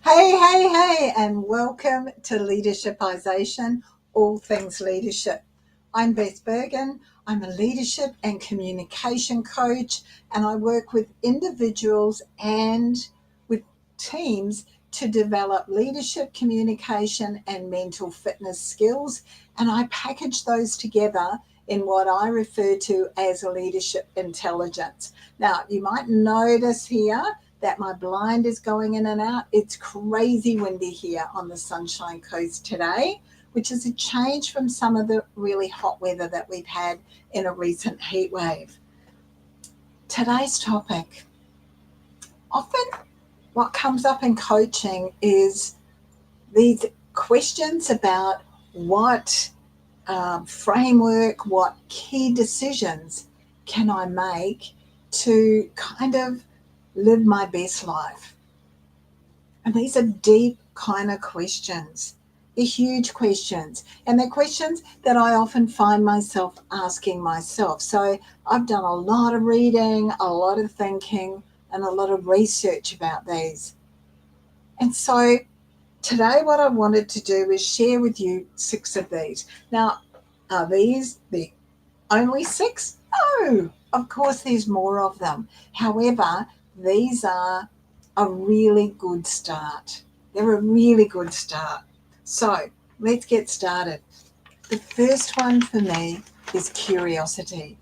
Hey, and welcome to Leadershipization, all things leadership. I'm Beth Bergen. I'm a leadership and communication coach, and I work with individuals and with teams to develop leadership, communication, and mental fitness skills. And I package those together in what I refer to as leadership intelligence. Now, you might notice here that my blind is going in and out. It's crazy windy here on the Sunshine Coast today, which is a change from some of the really hot weather that we've had in a recent heat wave. Today's topic, often what comes up in coaching is these questions about what framework, what key decisions can I make to kind of live my best life? And these are deep kind of questions. They're huge questions. And they're questions that I often find myself asking myself. So I've done a lot of reading, a lot of thinking, and a lot of research about these. And so today what I wanted to do is share with you 6 of these. Now, are these the only 6? No, of course there's more of them. However, these are a really good start. They're a really good start. So let's get started. The first one for me is curiosity.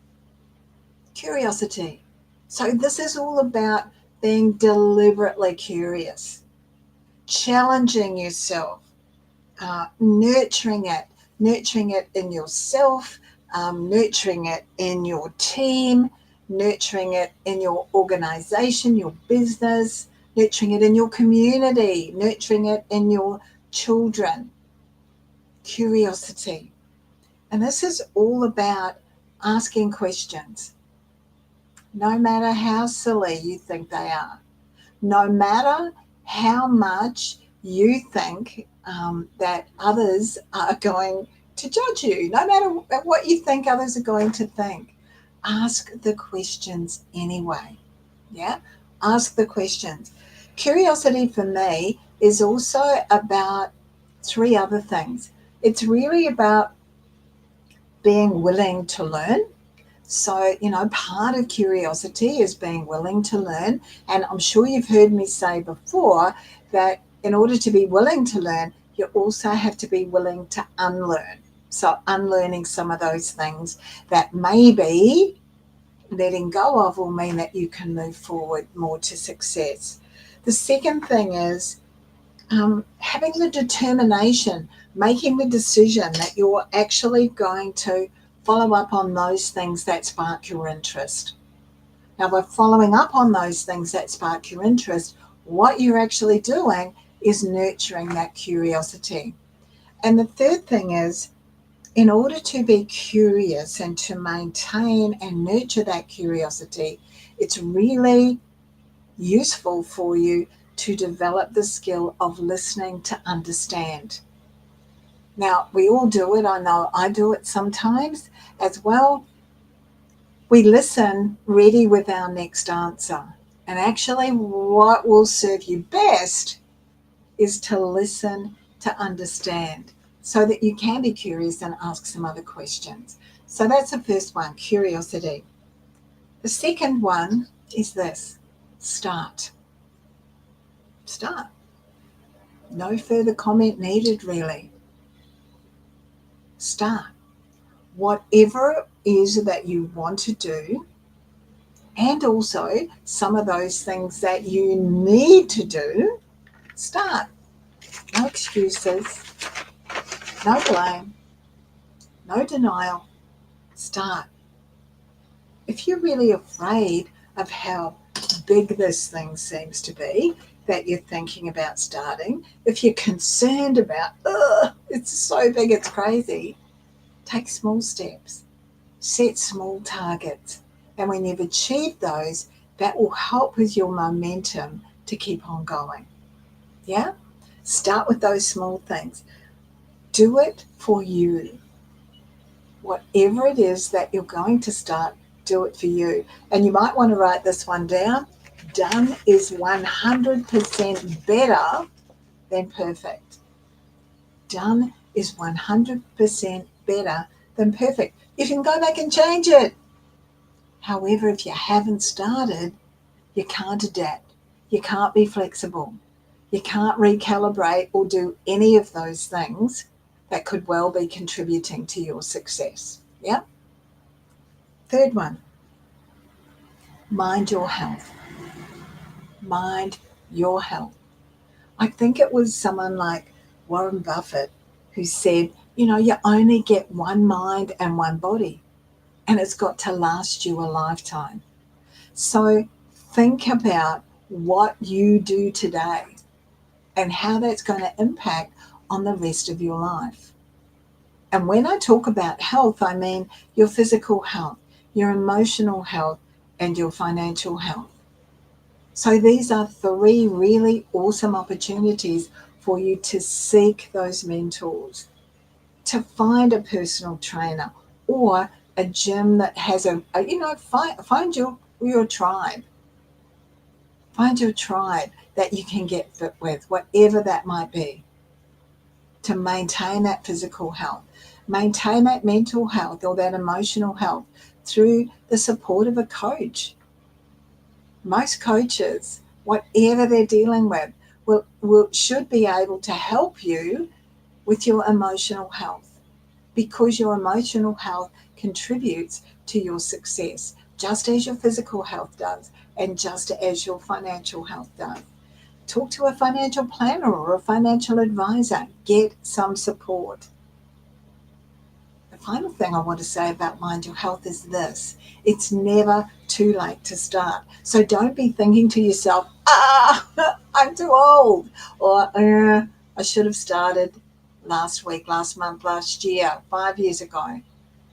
Curiosity. So this is all about being deliberately curious, challenging yourself, nurturing it in yourself, nurturing it in your team, nurturing it in your organization, your business, nurturing it in your community, nurturing it in your children. Curiosity. And this is all about asking questions, no matter how silly you think they are, no matter how much you think that others are going to judge you, no matter what you think others are going to think. Ask the questions anyway. Yeah? Ask the questions. Curiosity for me is also about 3 other things. It's really about being willing to learn. So, part of curiosity is being willing to learn. And I'm sure you've heard me say before that in order to be willing to learn, you also have to be willing to unlearn. So, unlearning some of those things that maybe letting go of will mean that you can move forward more to success. The second thing is having the determination, making the decision that you're actually going to follow up on those things that spark your interest. Now, by following up on those things that spark your interest, what you're actually doing is nurturing that curiosity. And the third thing is, in order to be curious and to maintain and nurture that curiosity, it's really useful for you to develop the skill of listening to understand. Now, we all do it. I know I do it sometimes as well. We listen ready with our next answer. And actually, what will serve you best is to listen to understand so that you can be curious and ask some other questions. So that's the first one, curiosity. The second one is this: start. Start. No further comment needed, really. Start. Whatever it is that you want to do, and also some of those things that you need to do, start. No excuses, no blame, no denial. Start. If you're really afraid of how big this thing seems to be that you're thinking about starting, if you're concerned about, it's so big, it's crazy, take small steps, set small targets. And when you've achieved those, that will help with your momentum to keep on going. Yeah? Start with those small things. Do it for you. Whatever it is that you're going to start, do it for you. And you might want to write this one down. Done is 100% better than perfect. Done is 100% better than perfect. You can go back and change it. However, if you haven't started, you can't adapt. You can't be flexible. You can't recalibrate or do any of those things that could well be contributing to your success. Yeah? Third one, mind your health. Mind your health. I think it was someone like Warren Buffett who said, you only get one mind and one body, and it's got to last you a lifetime. So think about what you do today and how that's going to impact on the rest of your life. And when I talk about health, I mean your physical health, your emotional health, and your financial health. So these are three really awesome opportunities for you to seek those mentors, to find a personal trainer or a gym that has find your tribe. Find your tribe that you can get fit with, whatever that might be, to maintain that physical health, maintain that mental health or that emotional health through the support of a coach. Most coaches, whatever they're dealing with, should be able to help you with your emotional health, because your emotional health contributes to your success, just as your physical health does, and just as your financial health does. Talk to a financial planner or a financial advisor. Get some support. The final thing I want to say about Mind Your Health is this: it's never too late to start. So don't be thinking to yourself, I'm too old, or I should have started last week, last month, last year, 5 years ago.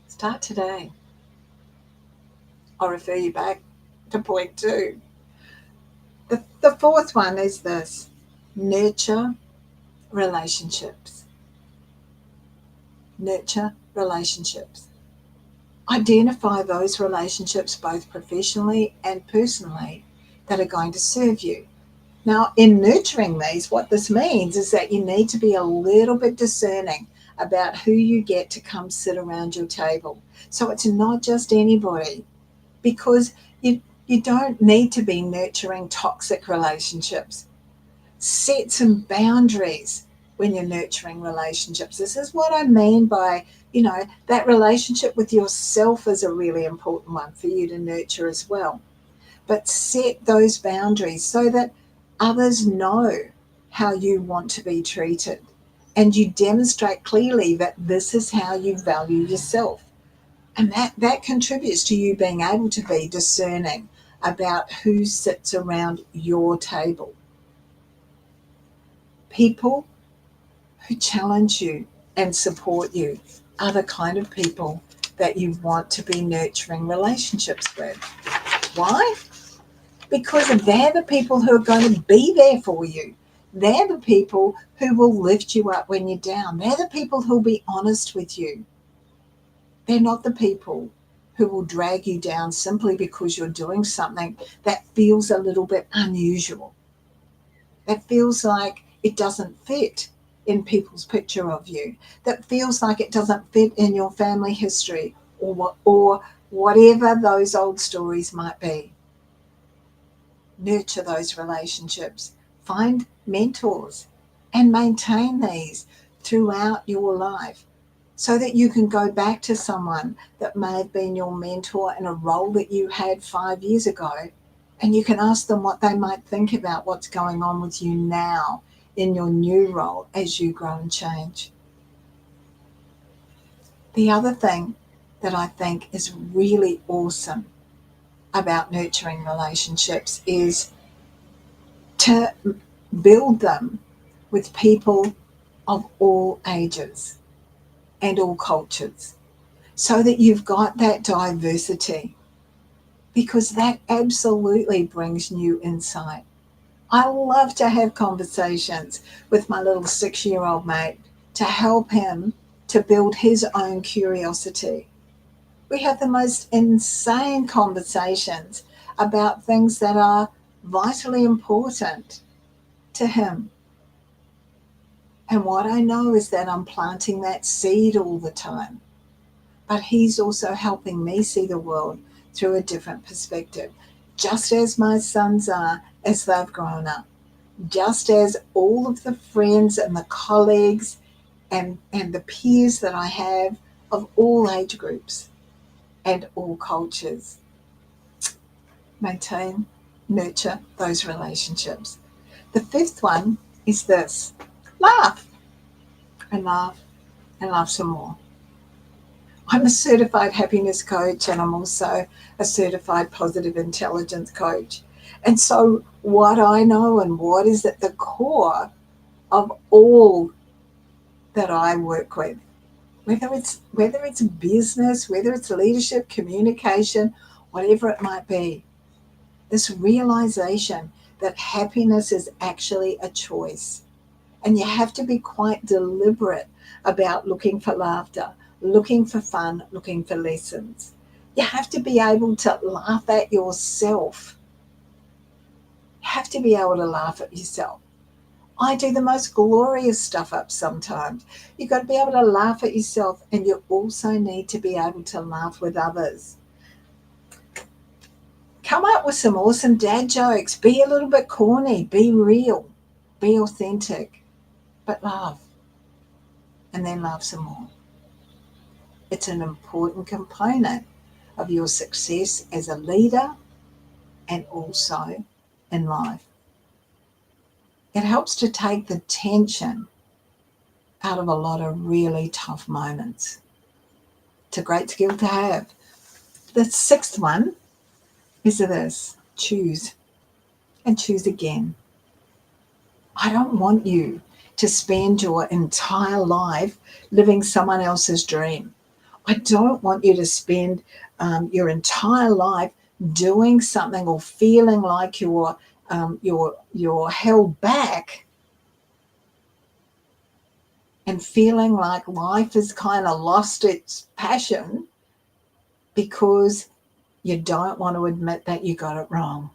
Start today. I'll refer you back to point 2. The fourth one is this: nurture relationships. Nurture relationships. Identify those relationships, both professionally and personally, that are going to serve you. Now, in nurturing these, what this means is that you need to be a little bit discerning about who you get to come sit around your table. So it's not just anybody, because you don't need to be nurturing toxic relationships. Set some boundaries when you're nurturing relationships. This is what I mean by, that relationship with yourself is a really important one for you to nurture as well. But set those boundaries so that others know how you want to be treated, and you demonstrate clearly that this is how you value yourself. And that contributes to you being able to be discerning about who sits around your table. People who challenge you and support you are the kind of people that you want to be nurturing relationships with. Why? Because they're the people who are going to be there for you. They're the people who will lift you up when you're down. They're the people who will be honest with you. They're not the people who will drag you down simply because you're doing something that feels a little bit unusual, that feels like it doesn't fit in people's picture of you, that feels like it doesn't fit in your family history, or whatever those old stories might be. Nurture those relationships. Find mentors and maintain these throughout your life, so that you can go back to someone that may have been your mentor in a role that you had 5 years ago, and you can ask them what they might think about what's going on with you now in your new role as you grow and change. The other thing that I think is really awesome about nurturing relationships is to build them with people of all ages and all cultures, so that you've got that diversity, because that absolutely brings new insight. I love to have conversations with my little 6-year-old mate to help him to build his own curiosity. We have the most insane conversations about things that are vitally important to him. And what I know is that I'm planting that seed all the time. But He's also helping me see the world through a different perspective, just as my sons are as they've grown up, just as all of the friends and the colleagues and the peers that I have of all age groups and all cultures. Maintain, nurture those relationships. The fifth one is this: laugh and laugh and laugh some more. I'm a certified happiness coach and I'm also a certified positive intelligence coach. And so, what I know and what is at the core of all that I work with, whether it's business, whether it's leadership, communication, whatever it might be, this realization that happiness is actually a choice. And you have to be quite deliberate about looking for laughter, looking for fun, looking for lessons. You have to be able to laugh at yourself. You have to be able to laugh at yourself. I do the most glorious stuff up sometimes. You've got to be able to laugh at yourself, and you also need to be able to laugh with others. Come up with some awesome dad jokes. Be a little bit corny. Be real. Be authentic. But laugh. And then laugh some more. It's an important component of your success as a leader and also in life. It helps to take the tension out of a lot of really tough moments. It's a great skill to have. The sixth one is this: choose and choose again. I don't want you to spend your entire life living someone else's dream. I don't want you to spend your entire life doing something or feeling like you're held back and feeling like life has kind of lost its passion because you don't want to admit that you got it wrong.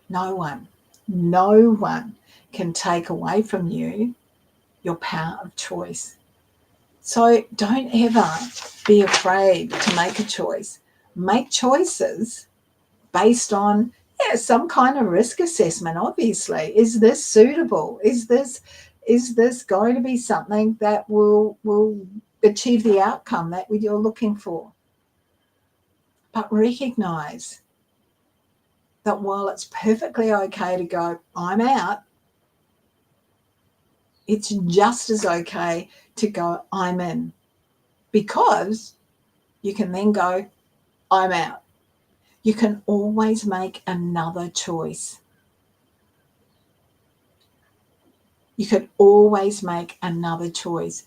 No one can take away from you your power of choice. So don't ever be afraid to make a choice. Make choices based on some kind of risk assessment, obviously. Is this suitable? Is this going to be something that will achieve the outcome that you're looking for? But recognize that while it's perfectly okay to go, I'm out, it's just as okay to go, I'm in. Because you can then go, I'm out. You can always make another choice. You can always make another choice.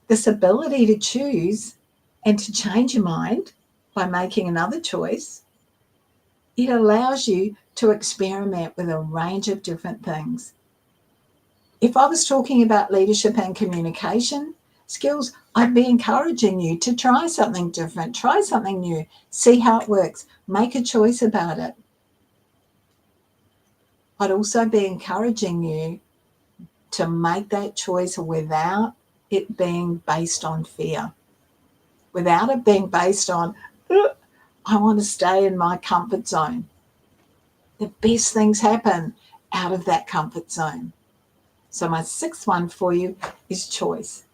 This ability to choose and to change your mind by making another choice, it allows you to experiment with a range of different things. If I was talking about leadership and communication skills, I'd be encouraging you to try something different, try something new, see how it works, make a choice about it. I'd also be encouraging you to make that choice without it being based on fear, without it being based on, I want to stay in my comfort zone. The best things happen out of that comfort zone. So my sixth one for you is choice.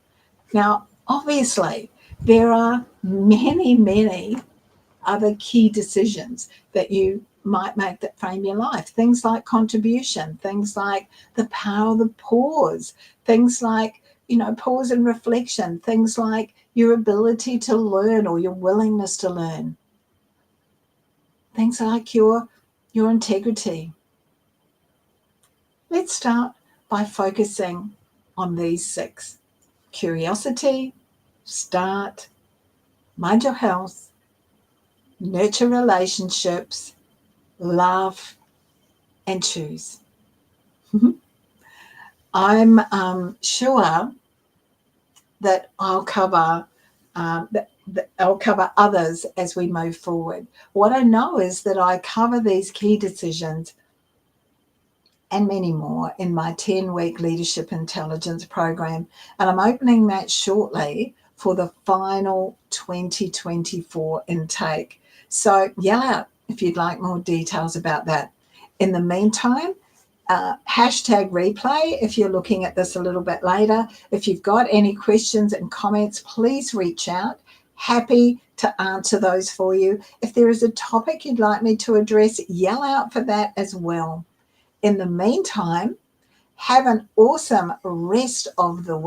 Now, obviously, there are many other key decisions that you might make that frame your life. Things like contribution, things like the power of the pause, things like, pause and reflection, things like your ability to learn or your willingness to learn, things like your integrity. Let's start by focusing on these six: curiosity, start, mind your health, nurture relationships, love, and choose. I'm sure that I'll cover others as we move forward. What I know is that I cover these key decisions and many more in my 10-week Leadership Intelligence program. And I'm opening that shortly for the final 2024 intake. So yell out if you'd like more details about that. In the meantime, hashtag replay if you're looking at this a little bit later. If you've got any questions and comments, please reach out. Happy to answer those for you. If there is a topic you'd like me to address, yell out for that as well. In the meantime, have an awesome rest of the week.